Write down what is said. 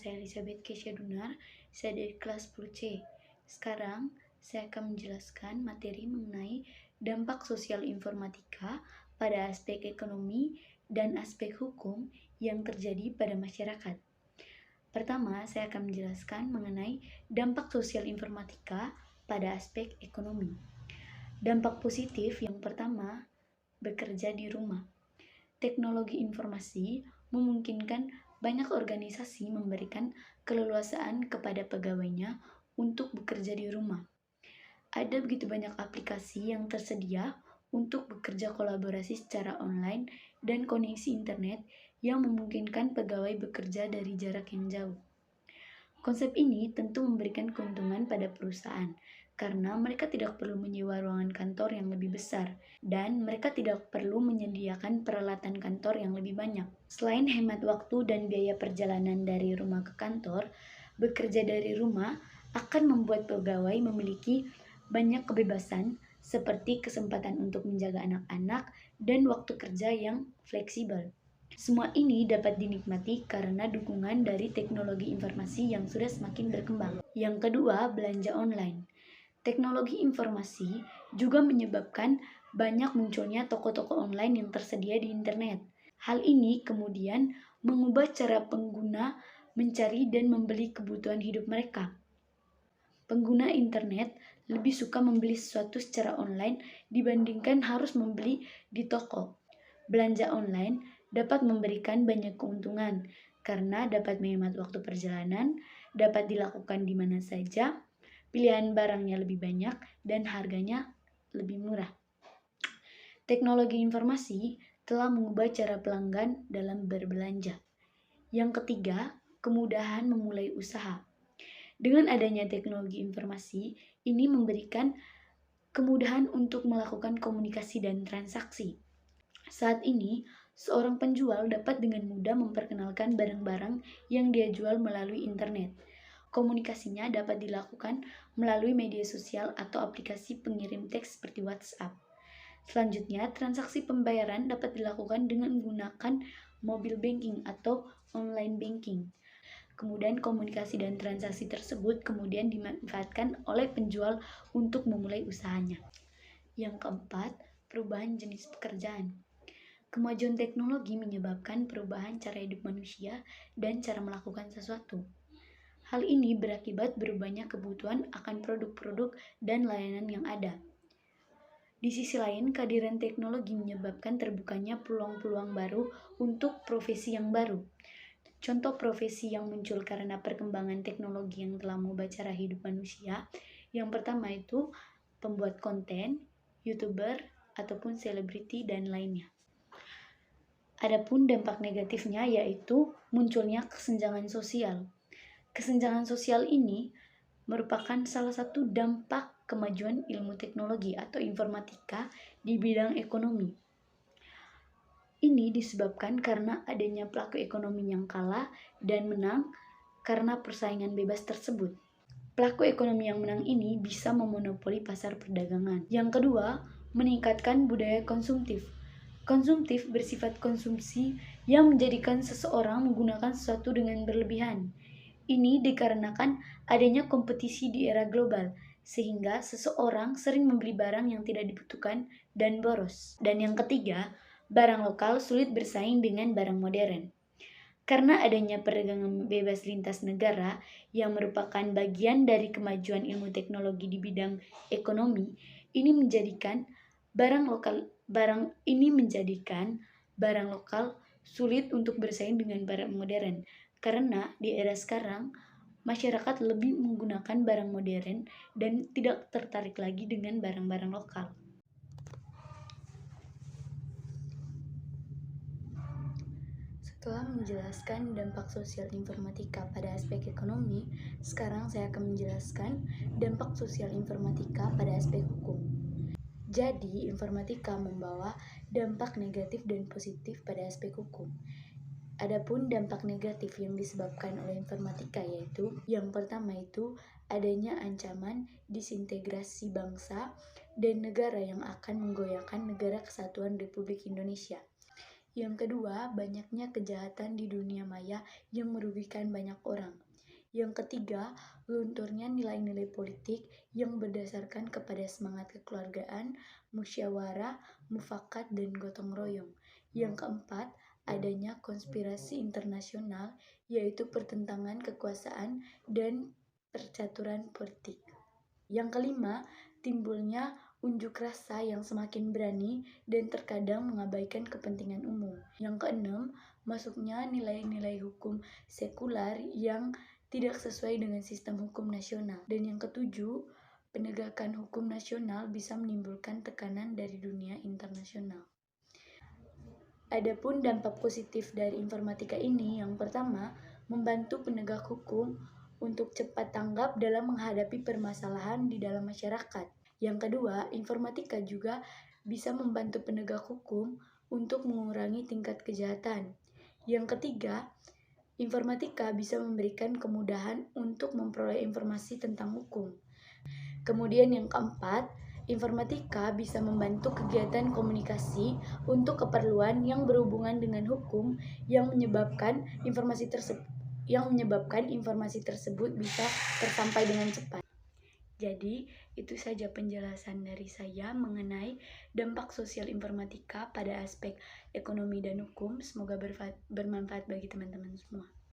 saya Elizabeth Keisha Dunar, saya dari kelas 10C. Sekarang, saya akan menjelaskan materi mengenai dampak sosial informatika pada aspek ekonomi dan aspek hukum yang terjadi pada masyarakat. Pertama, saya akan menjelaskan mengenai dampak sosial informatika pada aspek ekonomi. Dampak positif yang pertama, bekerja di rumah. Teknologi informasi memungkinkan banyak organisasi memberikan keleluasaan kepada pegawainya untuk bekerja di rumah. Ada begitu banyak aplikasi yang tersedia untuk bekerja kolaborasi secara online dan koneksi internet yang memungkinkan pegawai bekerja dari jarak yang jauh. Konsep ini tentu memberikan keuntungan pada perusahaan, karena mereka tidak perlu menyewa ruangan kantor yang lebih besar, dan mereka tidak perlu menyediakan peralatan kantor yang lebih banyak. Selain hemat waktu dan biaya perjalanan dari rumah ke kantor, bekerja dari rumah akan membuat pegawai memiliki banyak kebebasan, seperti kesempatan untuk menjaga anak-anak dan waktu kerja yang fleksibel. Semua ini dapat dinikmati karena dukungan dari teknologi informasi yang sudah semakin berkembang. Yang kedua, belanja online. Teknologi informasi juga menyebabkan banyak munculnya toko-toko online yang tersedia di internet. Hal ini kemudian mengubah cara pengguna mencari dan membeli kebutuhan hidup mereka. Pengguna internet lebih suka membeli sesuatu secara online dibandingkan harus membeli di toko. Belanja online dapat memberikan banyak keuntungan karena dapat menghemat waktu perjalanan, dapat dilakukan di mana saja, pilihan barangnya lebih banyak, dan harganya lebih murah. Teknologi informasi telah mengubah cara pelanggan dalam berbelanja. Yang ketiga, kemudahan memulai usaha. Dengan adanya teknologi informasi, ini memberikan kemudahan untuk melakukan komunikasi dan transaksi. Saat ini, seorang penjual dapat dengan mudah memperkenalkan barang-barang yang dia jual melalui internet. Komunikasinya dapat dilakukan melalui media sosial atau aplikasi pengirim teks seperti WhatsApp. Selanjutnya, transaksi pembayaran dapat dilakukan dengan menggunakan mobile banking atau online banking. Kemudian komunikasi dan transaksi tersebut kemudian dimanfaatkan oleh penjual untuk memulai usahanya. Yang keempat, perubahan jenis pekerjaan. Kemajuan teknologi menyebabkan perubahan cara hidup manusia dan cara melakukan sesuatu. Hal ini berakibat berubahnya kebutuhan akan produk-produk dan layanan yang ada. Di sisi lain, kehadiran teknologi menyebabkan terbukanya peluang-peluang baru untuk profesi yang baru. Contoh profesi yang muncul karena perkembangan teknologi yang telah mengubah cara hidup manusia. Yang pertama itu pembuat konten, YouTuber, ataupun selebriti dan lainnya. Adapun dampak negatifnya yaitu munculnya kesenjangan sosial. Kesenjangan sosial ini merupakan salah satu dampak kemajuan ilmu teknologi atau informatika di bidang ekonomi. Ini disebabkan karena adanya pelaku ekonomi yang kalah dan menang karena persaingan bebas tersebut. Pelaku ekonomi yang menang ini bisa memonopoli pasar perdagangan. Yang kedua, meningkatkan budaya konsumtif. Konsumtif bersifat konsumsi yang menjadikan seseorang menggunakan sesuatu dengan berlebihan. Ini dikarenakan adanya kompetisi di era global, sehingga seseorang sering membeli barang yang tidak dibutuhkan dan boros. Dan yang ketiga, barang lokal sulit bersaing dengan barang modern. Karena adanya perdagangan bebas lintas negara yang merupakan bagian dari kemajuan ilmu teknologi di bidang ekonomi, ini menjadikan barang lokal sulit untuk bersaing dengan barang modern. Karena di era sekarang, masyarakat lebih menggunakan barang modern dan tidak tertarik lagi dengan barang-barang lokal. Setelah menjelaskan dampak sosial informatika pada aspek ekonomi, sekarang saya akan menjelaskan dampak sosial informatika pada aspek hukum. Jadi, informatika membawa dampak negatif dan positif pada aspek hukum. Adapun dampak negatif yang disebabkan oleh informatika yaitu yang pertama itu adanya ancaman disintegrasi bangsa dan negara yang akan menggoyahkan negara kesatuan Republik Indonesia. Yang kedua, banyaknya kejahatan di dunia maya yang merugikan banyak orang. Yang ketiga, lunturnya nilai-nilai politik yang berdasarkan kepada semangat kekeluargaan, musyawarah, mufakat, dan gotong royong. Yang keempat, adanya konspirasi internasional, yaitu pertentangan kekuasaan dan percaturan politik. Yang kelima, timbulnya unjuk rasa yang semakin berani dan terkadang mengabaikan kepentingan umum. Yang keenam, masuknya nilai-nilai hukum sekular yang tidak sesuai dengan sistem hukum nasional. Dan yang ketujuh, penegakan hukum nasional bisa menimbulkan tekanan dari dunia internasional. Adapun dampak positif dari informatika ini, yang pertama, membantu penegak hukum untuk cepat tanggap dalam menghadapi permasalahan di dalam masyarakat. Yang kedua, informatika juga bisa membantu penegak hukum untuk mengurangi tingkat kejahatan. Yang ketiga, informatika bisa memberikan kemudahan untuk memperoleh informasi tentang hukum. Kemudian yang keempat, informatika bisa membantu kegiatan komunikasi untuk keperluan yang berhubungan dengan hukum yang menyebabkan informasi tersebut bisa tersampai dengan cepat. Jadi, itu saja penjelasan dari saya mengenai dampak sosial informatika pada aspek ekonomi dan hukum. Semoga bermanfaat bagi teman-teman semua.